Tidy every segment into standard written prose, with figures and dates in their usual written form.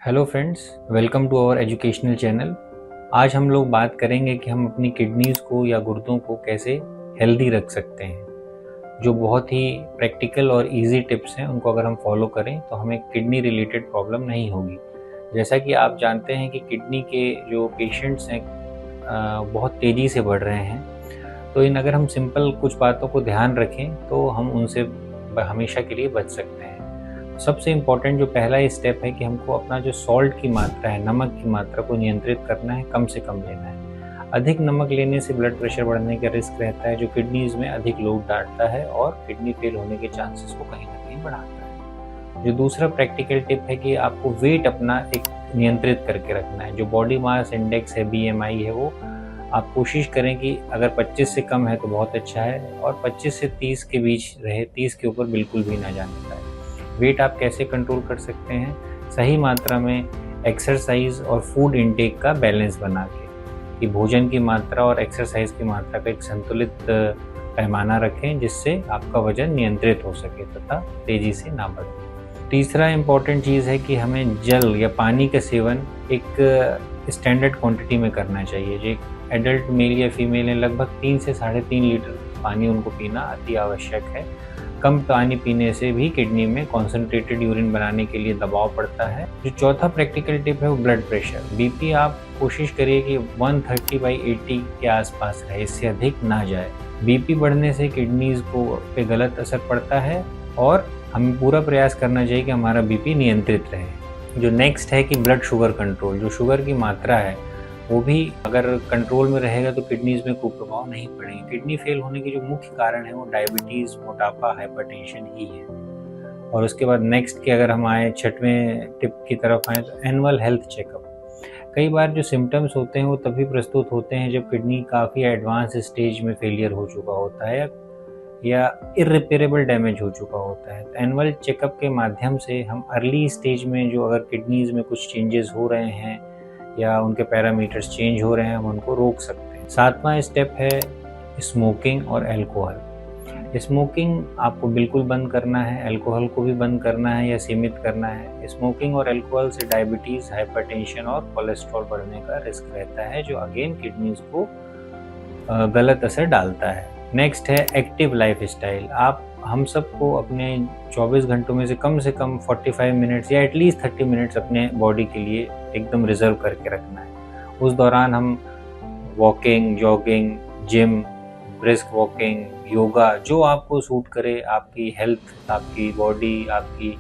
Hello friends, welcome to our educational channel. आज हम लोग बात करेंगे कि हम अपनी किडनीज़ को या गुर्दों को कैसे हेल्दी रख सकते हैं। जो बहुत ही प्रैक्टिकल और इजी टिप्स हैं, उनको अगर हम फॉलो करें तो हमें किडनी रिलेटेड प्रॉब्लम नहीं होगी। जैसा कि आप जानते हैं कि किडनी के जो पेशेंट्स हैं बहुत तेज़ी से बढ़ रहे हैं, तो इन अगर हम सिंपल कुछ बातों को ध्यान रखें तो हम उनसे हमेशा के लिए बच सकते हैं। सबसे इम्पॉर्टेंट जो पहला स्टेप है कि हमको अपना जो सॉल्ट की मात्रा है, नमक की मात्रा को नियंत्रित करना है, कम से कम लेना है। अधिक नमक लेने से ब्लड प्रेशर बढ़ने का रिस्क रहता है, जो किडनीज़ में अधिक लोड डालता है और किडनी फेल होने के चांसेस को कहीं ना कहीं बढ़ाता है। जो दूसरा प्रैक्टिकल टिप है कि आपको वेट अपना एक नियंत्रित करके रखना है। जो बॉडी मास इंडेक्स है, BMI है, वो आप कोशिश करें कि अगर 25 से कम है तो बहुत अच्छा है, और 25 से 30 के बीच रहे, 30 के ऊपर बिल्कुल भी ना जाने पाए। वेट आप कैसे कंट्रोल कर सकते हैं? सही मात्रा में एक्सरसाइज और फूड इनटेक का बैलेंस बना के, कि भोजन की मात्रा और एक्सरसाइज की मात्रा का एक संतुलित पैमाना रखें, जिससे आपका वजन नियंत्रित हो सके तथा तेजी से ना बढ़े। तीसरा इम्पॉर्टेंट चीज़ है कि हमें जल या पानी का सेवन एक स्टैंडर्ड क्वांटिटी में करना चाहिए। जो एक एडल्ट मेल या फीमेल है, लगभग 3 से 3.5 लीटर पानी उनको पीना अति आवश्यक है। कम पानी पीने से भी किडनी में कॉन्सेंट्रेटेड यूरिन बनाने के लिए दबाव पड़ता है। जो चौथा प्रैक्टिकल टिप है वो ब्लड प्रेशर। बीपी आप कोशिश करिए कि 130/80 के आसपास रहे, इससे अधिक ना जाए। बीपी बढ़ने से किडनीज को पे गलत असर पड़ता है और हमें पूरा प्रयास करना चाहिए कि हमारा बीपी नियंत्रित रहे। जो नेक्स्ट है कि ब्लड शुगर कंट्रोल। जो शुगर की मात्रा है वो भी अगर कंट्रोल में रहेगा तो किडनीज में कुप्रभाव नहीं पड़ेंगे। किडनी फेल होने के जो मुख्य कारण है वो डायबिटीज़, मोटापा, हाइपरटेंशन ही है। और उसके बाद नेक्स्ट के अगर हम आए छठवें टिप की तरफ आए तो एनुअल हेल्थ चेकअप। कई बार जो सिम्टम्स होते हैं वो तभी प्रस्तुत होते हैं जब किडनी काफ़ी एडवांस स्टेज में फेलियर हो चुका होता है या इर्रिपेरेबल डैमेज हो चुका होता है। तो एनुअल चेकअप के माध्यम से हम अर्ली स्टेज में जो अगर किडनीज में कुछ चेंजेस हो रहे हैं या उनके पैरामीटर्स चेंज हो रहे हैं, हम उनको रोक सकते हैं। सातवां स्टेप है स्मोकिंग और अल्कोहल। स्मोकिंग आपको बिल्कुल बंद करना है, अल्कोहल को भी बंद करना है या सीमित करना है। स्मोकिंग और अल्कोहल से डायबिटीज़, हाइपरटेंशन और कोलेस्ट्रॉल बढ़ने का रिस्क रहता है, जो अगेन किडनीज को गलत असर डालता है। नेक्स्ट है एक्टिव लाइफ स्टाइल। आप हम सबको अपने 24 घंटों में से कम 45 मिनट्स या एटलीस्ट 30 मिनट्स अपने बॉडी के लिए एकदम रिजर्व करके रखना है। उस दौरान हम walking, jogging, gym, brisk walking, yoga, जो आपको सूट करे, आपकी हेल्थ, आपकी बॉडी, आपकी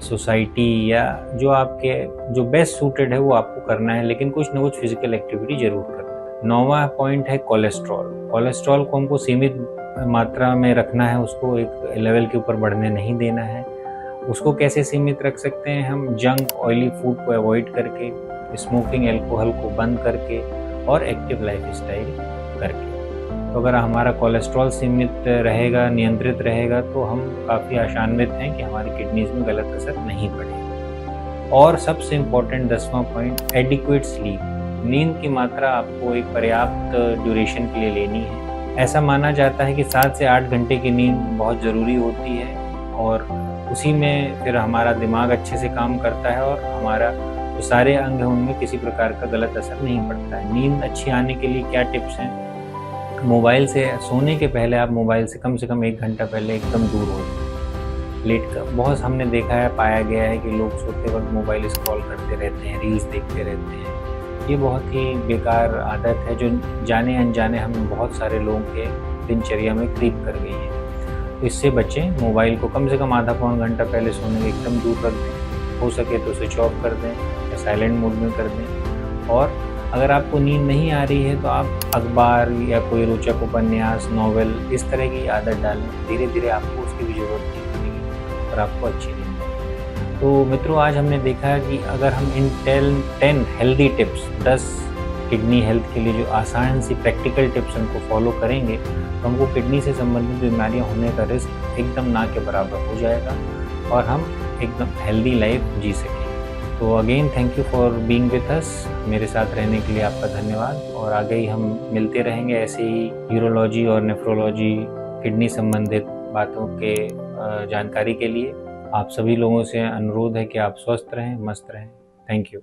सोसाइटी या जो बेस्ट सूटेड है वो आपको करना है, लेकिन कुछ ना कुछ फिजिकल एक्टिविटी जरूर करना है। 9वां पॉइंट है कोलेस्ट्रॉल। कोलेस्ट्रॉल को हमको सीमित मात्रा में रखना है, उसको एक लेवल के ऊपर बढ़ने नहीं देना है। उसको कैसे सीमित रख सकते हैं? हम जंक ऑयली फूड को अवॉइड करके, स्मोकिंग, अल्कोहल को बंद करके और एक्टिव लाइफ स्टाइल करके। तो अगर हमारा कोलेस्ट्रॉल सीमित रहेगा, नियंत्रित रहेगा, तो हम काफ़ी आशान्वित हैं कि हमारी किडनीज में गलत असर नहीं पड़ेगा। और सबसे इम्पोर्टेंट 10वां पॉइंट, एडिक्वेट स्लीप। नींद की मात्रा आपको एक पर्याप्त ड्यूरेशन के लिए लेनी है। ऐसा माना जाता है कि 7 से 8 घंटे की नींद बहुत ज़रूरी होती है, और उसी में फिर हमारा दिमाग अच्छे से काम करता है और हमारा जो सारे अंग हैं उनमें किसी प्रकार का गलत असर नहीं पड़ता है। नींद अच्छी आने के लिए क्या टिप्स हैं? मोबाइल से सोने के पहले आप मोबाइल से कम 1 घंटा पहले एकदम दूर हो जाए। लेट कर बहुत हमने देखा है, पाया गया है कि लोग सोते वक्त मोबाइल स्क्रॉल करते रहते हैं, रील्स देखते रहते हैं। ये बहुत ही बेकार आदत है जो जाने अनजाने हम बहुत सारे लोगों के दिनचर्या में क्रीप कर गई है। तो इससे बचें। मोबाइल को कम से कम आधा पौन घंटा पहले सोने के एकदम दूर रख दें। हो सके तो स्विच ऑफ कर दें या साइलेंट मोड में कर दें। और अगर आपको नींद नहीं आ रही है तो आप अखबार या कोई रोचक उपन्यास, नॉवेल, इस तरह की आदत डालें। धीरे धीरे आपको उसकी भी ज़रूरत नहीं पड़ेगी और आपको अच्छी नींद आएगी। तो मित्रों, आज हमने देखा कि अगर हम इन 10 हेल्दी टिप्स, 10 किडनी हेल्थ के लिए जो आसान सी प्रैक्टिकल टिप्स उनको फॉलो करेंगे तो हमको किडनी से संबंधित बीमारियां होने का रिस्क एकदम ना के बराबर हो जाएगा और हम एकदम हेल्दी लाइफ जी सकेंगे। तो again thank you for being with us. मेरे साथ रहने के लिए आपका धन्यवाद, और आगे ही हम मिलते रहेंगे ऐसे ही यूरोलॉजी और नेफ्रोलॉजी, किडनी संबंधित बातों के जानकारी के लिए। आप सभी लोगों से अनुरोध है कि आप स्वस्थ रहें, मस्त रहें। Thank you.